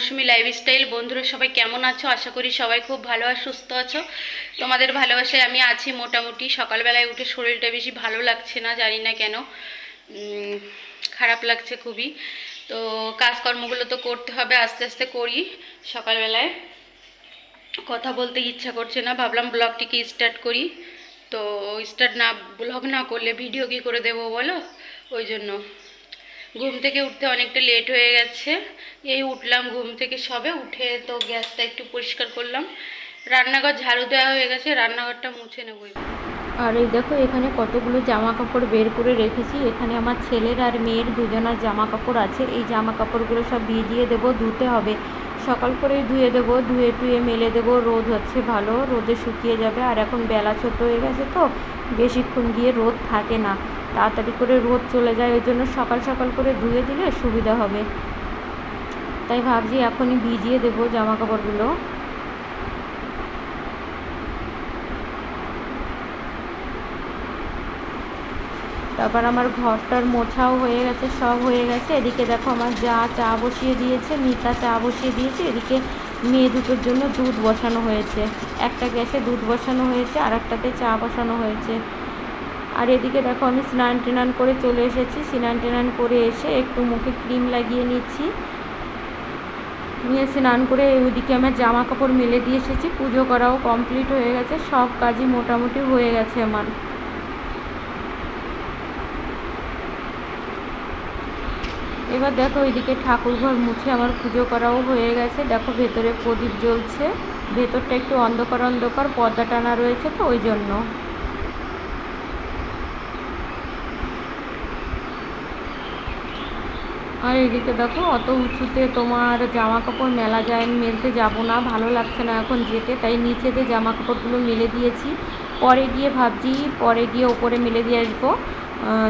মৌসুমি lifestyle. বন্ধুরা সবাই কেমন আছো? আশা করি সবাই খুব ভালো আর সুস্থ আছো। তোমাদের ভালোবাসায় আমি আছি মোটামুটি। সকালবেলায় উঠে শরীরটা বেশি ভালো লাগছে না, জানি না কেন, খারাপ লাগছে খুবই। তো কাজকর্মগুলো তো করতে হবে, আস্তে আস্তে করি। সকালবেলায় কথা বলতে ইচ্ছা করছে না, ভাবলাম ব্লগটিকে স্টার্ট করি। তো ব্লগ না করলে ভিডিও কী করে দেবো বলো? ওই জন্য ঘুম থেকে উঠতে অনেকটা লেট হয়ে গেছে। এই উঠলাম ঘুম থেকে, সবে উঠে তো গ্যাসটা একটু পরিষ্কার করলাম, রান্নাঘর ঝাড়ু দেওয়া হয়ে গেছে, রান্নাঘরটা মুছে নেবো। আর এই দেখো এখানে কতগুলো জামা কাপড় বের করে রেখেছি। এখানে আমার ছেলের আর মেয়ের দুজনের জামা কাপড় আছে। এই জামা কাপড়গুলো সব ভিজিয়ে দেবো, ধুতে হবে। সকাল করেই ধুয়ে দেবো, ধুয়ে টুয়ে মেলে দেবো। রোদ হচ্ছে ভালো, রোদে শুকিয়ে যাবে। আর এখন বেলা ছোট হয়ে গেছে তো বেশিক্ষণ গিয়ে রোদ থাকে না, তাড়াতাড়ি করে রোদ চলে যায়। ওই জন্য সকাল সকাল করে ধুয়ে দিলে সুবিধা হবে। তাই ভাবছি এখনই ভিজিয়ে দেবো জামা কাপড়গুলো। তারপর আমার ঘরটার মোছাও হয়ে গেছে, সব হয়ে গেছে। এদিকে দেখো আমার যা চা বসিয়ে দিয়েছে, মিতা চা বসিয়ে দিয়েছে। এদিকে মেয়ে দুটোর জন্য দুধ বসানো হয়েছে। একটা গ্যাসে দুধ বসানো হয়েছে, আর একটাতে চা বসানো হয়েছে। আর এদিকে দেখো আমি স্নান টেনান করে চলে এসেছি। স্নান টেনান করে এসে একটু মুখে ক্রিম লাগিয়ে নিচ্ছি, নিয়ে স্নান করে ওইদিকে আমার জামা কাপড় মেলে দিয়ে এসেছি। পুজো করাও কমপ্লিট হয়ে গেছে, সব কাজই মোটামুটি হয়ে গেছে আমার। এবার দেখো ওইদিকে ঠাকুরঘর মুছে আমার পুজো করাও হয়ে গেছে। দেখো ভেতরে প্রদীপ জ্বলছে, ভেতরটা একটু অন্ধকার অন্ধকার, পর্দা টানা রয়েছে তো ওই জন্য। আর এদিকে দেখো অত উঁচুতে তোমার জামা কাপড় মেলা যায়, মেলতে যাব না, ভালো লাগছে না এখন যেতে। তাই নিচেতে জামা কাপড়গুলো মেলে দিয়েছি। পরে গিয়ে ভাবছি পরে গিয়ে ওপরে মেলে দিয়ে আসবো।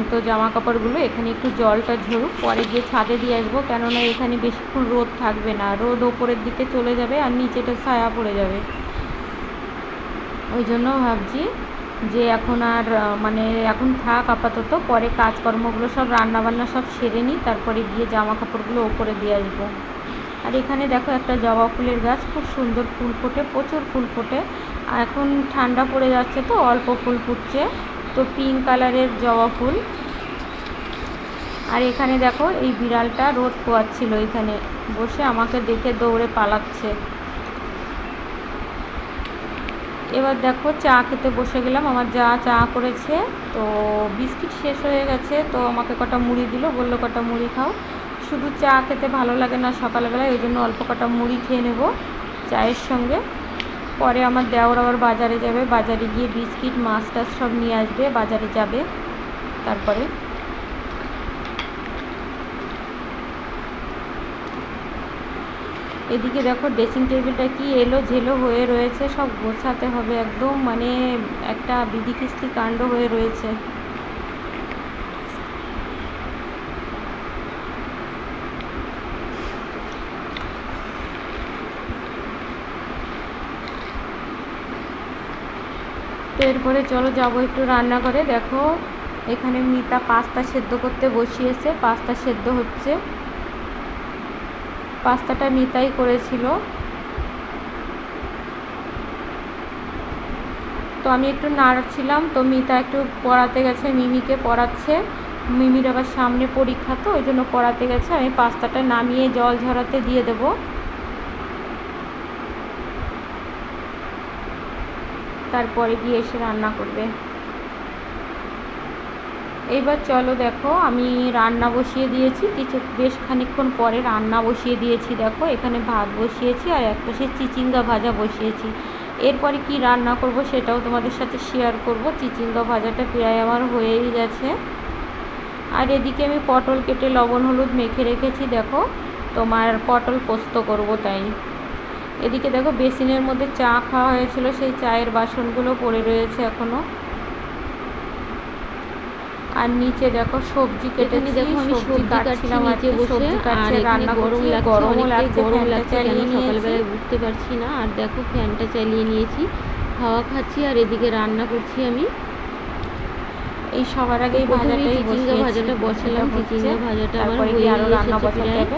তো জামা কাপড়গুলো এখানে একটু জলটা ঝরুক, পরে গিয়ে ছাদে দিয়ে আসবো। কেননা এখানে বেশিক্ষণ রোদ থাকবে না, রোদ ওপরের দিকে চলে যাবে আর নিচেটা ছায়া পড়ে যাবে। ওই জন্য ভাবছি যে এখন আর এখন থাক আপাতত, পরে কাজকর্মগুলো সব রান্নাবান্না সব সেরে নিই, তারপরে গিয়ে জামা কাপড়গুলো ওপরে দিয়ে আসবো। আর এখানে দেখো একটা জবা ফুলের গাছ, খুব সুন্দর ফুল ফোটে, প্রচুর ফুল ফোটে। আর এখন ঠান্ডা পড়ে যাচ্ছে তো অল্প ফুল ফুটছে, তো পিঙ্ক কালারের জবা ফুল। আর এখানে দেখো এই বিড়ালটা রোদ পোয়াচ্ছিল, এখানে বসে আমাকে দেখে দৌড়ে পালাচ্ছে। এবার দেখো চা খেতে বসে গেলাম। আমার যা চা করেছে, তো বিস্কিট শেষ হয়ে গেছে, তো আমাকে কটা মুড়ি দিল, বললো কটা মুড়ি খাও। শুধু চা খেতে ভালো লাগে না সকালবেলায়, ওই জন্য অল্প কটা মুড়ি খেয়ে নেব চায়ের সঙ্গে। পরে আমার দেওর আবার বাজারে যাবে, বাজারে গিয়ে বিস্কিট মাছ টাছ সব নিয়ে আসবে, বাজারে যাবে তারপরে। এদিকে দেখো ড্রেসিং টেবিলটা কি এলো ঝেলো হয়ে রয়েছে, সব গোছাতে হবে একদম, একটা বিধিকিস্তি কাণ্ড হয়ে রয়েছে। তো এরপরে চলো যাবো একটু রান্নাঘরে। দেখো এখানে মিতা পাস্তা সেদ্ধ করতে বসিয়েছে, পাস্তা সেদ্ধ হচ্ছে। পাস্তাটা মিতাই করেছিল। তো আমি একটু নাড়ছিলাম, তো মিতা একটু পড়াতে গেছে, মিমিকে পড়াচ্ছে। মিমির আবার সামনে পরীক্ষা, তো ওই জন্য পড়াতে গেছে। আমি পাস্তাটা নামিয়ে জল ঝরাতে দিয়ে দেবো, তারপরে গিয়ে এসে রান্না করবে। এইবার চলো দেখো আমি রান্না বসিয়ে দিয়েছি, বেশ খানিকক্ষণ পরে রান্না বসিয়ে দিয়েছি। দেখো এখানে ভাত বসিয়েছি আর একটা সে চিচিঙ্গা ভাজা বসিয়েছি। এরপরে কি রান্না করব সেটাও তোমাদের সাথে শেয়ার করব। চিচিঙ্গা ভাজাটা প্রায় আমার হয়েই গেছে। আর এদিকে আমি পটল কেটে লবণ হলুদ মেখে রেখেছি, দেখো তোমার পটল পোস্ত করব তাই। এদিকে দেখো বেসিনের মধ্যে চা খাওয়া হয়েছিল, সেই চায়ের বাসনগুলো পড়ে রয়েছে এখনও। আর নিচে দেখো সবজি কেটেছি, দেখো আমি সবজি কাটছিলাম নিচে বসে। আর রান্না গরম লাগছে, সকালবেলায় বুঝতে পারছি না। আর দেখো ফ্যানটা চালিয়ে নিয়েছি, হাওয়া খাচ্ছি, আর এদিকে রান্না করছি আমি। এই সবার আগে চিচিঙ্গা ভাজাটা বসালাম। চিচিঙ্গা ভাজাটা আমার হয়ে গেছে,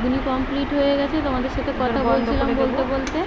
ঘুগনি কমপ্লিট হয়ে গেছে, তোমাদের সাথে কথা বন্ধ বলছিলাম করে দেবো। বলতে বলতে।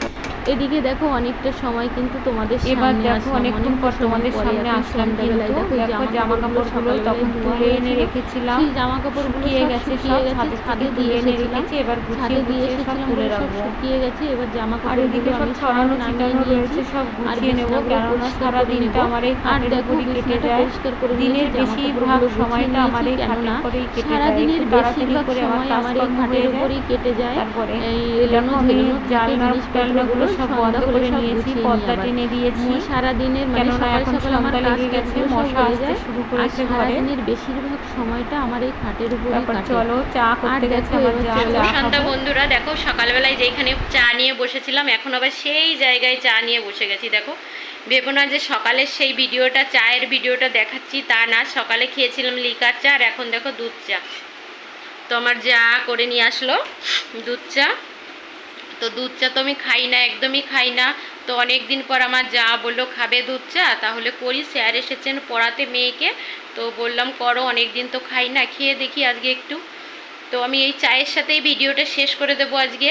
এদিকে দেখো অনেকটা সময় কিন্তু তোমাদের এবার সামনে দেখো আসলাম, অনেকক্ষণ পর অনেকটা সময় তোমাদের পরে সামনে এখন আসলাম, সন্ধ্যাবেলায় কিন্তু দেখো জামা কাপড়গুলো তখন তুলে এনে রেখেছিলাম, সেই জামা কাপড়গুলো শুকিয়ে সব গেছে, শুকিয়ে সব গেছে, ছাদে ছাদে থেকে দিয়ে তুলে এনে এসেছিলাম, রেখেছি, এবার ছাদে গুছিয়ে দিয়ে গুছিয়ে সব এসেছিলাম তুলে বলে সব রাখবো। শুকিয়ে গেছে। এবার জামা আর এদিকে কাপড়গুলো সব আমি সব ছড়ানো নামিয়ে ছিটানো নিয়েছি, রয়েছে, সব আর গুছিয়ে নেবো, বিছানাগুলো কেননা পরিষ্কার সারা করে নেব। দিনটা আমার এই আর খাটের দেখো উপরই কেটে বিছানাটা যায়, পরিষ্কার করে নিয়েছি, দিনের জামা বেশিরভাগ কাপড়গুলো গুছিয়ে সময়টা আমার নিয়েছি, এই খাটের কেননা উপরেই কেটে যায়, সারাদিনের একটু তাড়াতাড়ি বেশিরভাগ করে আমার সময় আমার এই কাজকর্ম খাটের হয়ে যায়। উপরেই কেটে যায়। তারপরে এই এলোনো দেখো আমি ঝেলোনো থাকে জানলা টালনাগুলো জিনিসপত্রগুলো সব বন্ধ সন্ধ্যা হলে করে সব নিয়েছি, গুছিয়ে নিই। পর্দা আবার টেনে দিয়েছি, সারাদিনের মানে কেননা সকাল এখন সকাল আমার সন্ধ্যা কাজ লেগে গেছে, কাজগুলো সব মশা হয়ে আসতে যায়। শুরু আর করেছে ঘরে। সারাদিনের বেশিরভাগ সময়টা আমার এই খাটের উপরেই তারপর কাটে। চলো চা আর করতে গেছে দেখো আমার এবার যা, চলো চা সন্ধ্যা খাবো। বন্ধুরা, দেখো সকালবেলায় যেখানে চা নিয়ে বসেছিলাম এখন আবার সেই জায়গায় চা নিয়ে বসে গেছি। দেখো ভেবো না যে সকালের সেই ভিডিওটা, চায়ের ভিডিওটা দেখাচ্ছি, তা না। সকালে খেয়েছিলাম লিকার চা, আর এখন দেখো দুধ চা। তো আমার যা করে নিয়ে আসলো দুধ চা। তো দুধ চা তো আমি খাই না, একদমই খাই না। তো অনেক দিন পর আমার যা বললো খাবে দুধ চা, তাহলে করি। স্যার এসেছেন পড়াতে মেয়েকে, তো বললাম করো, অনেক দিন তো খাই না, খেয়ে দেখি আজকে একটু। তো আমি এই চায়ের সাথেই ভিডিওটা শেষ করে দেবো আজকে।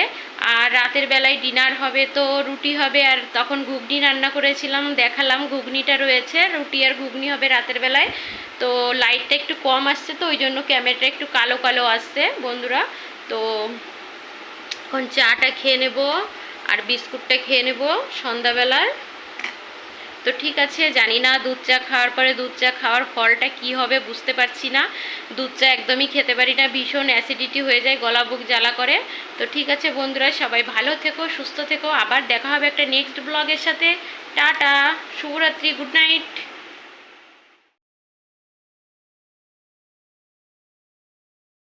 আর রাতের বেলায় ডিনার হবে, তো রুটি হবে, আর তখন ঘুগনি রান্না করেছিলাম, দেখালাম ঘুগনিটা রয়েছে, রুটি আর ঘুগনি হবে রাতের বেলায়। তো লাইটটা একটু কম আসছে, তো ওই জন্য ক্যামেরাটা একটু কালো কালো আসছে বন্ধুরা। তো এখন চাটা খেয়ে নেব আর বিস্কুটটা খেয়ে নেব সন্ধ্যাবেলার। তো ঠিক আছে, জানি না দুধ চা খাওয়ার পরে দুধ চা খাওয়ার ফলটা কি হবে বুঝতে পারছি না। দুধ চা একদমই খেতে পারি না, ভীষণ অ্যাসিডিটি হয়ে যায়, গলা বুক জ্বালা করে। তো ঠিক আছে বন্ধুরা, সবাই ভালো থেকো, সুস্থ থেকো, আবার দেখা হবে একটা নেক্সট ব্লগের সাথে। টাটা, শুভরাত্রি, গুড নাইট।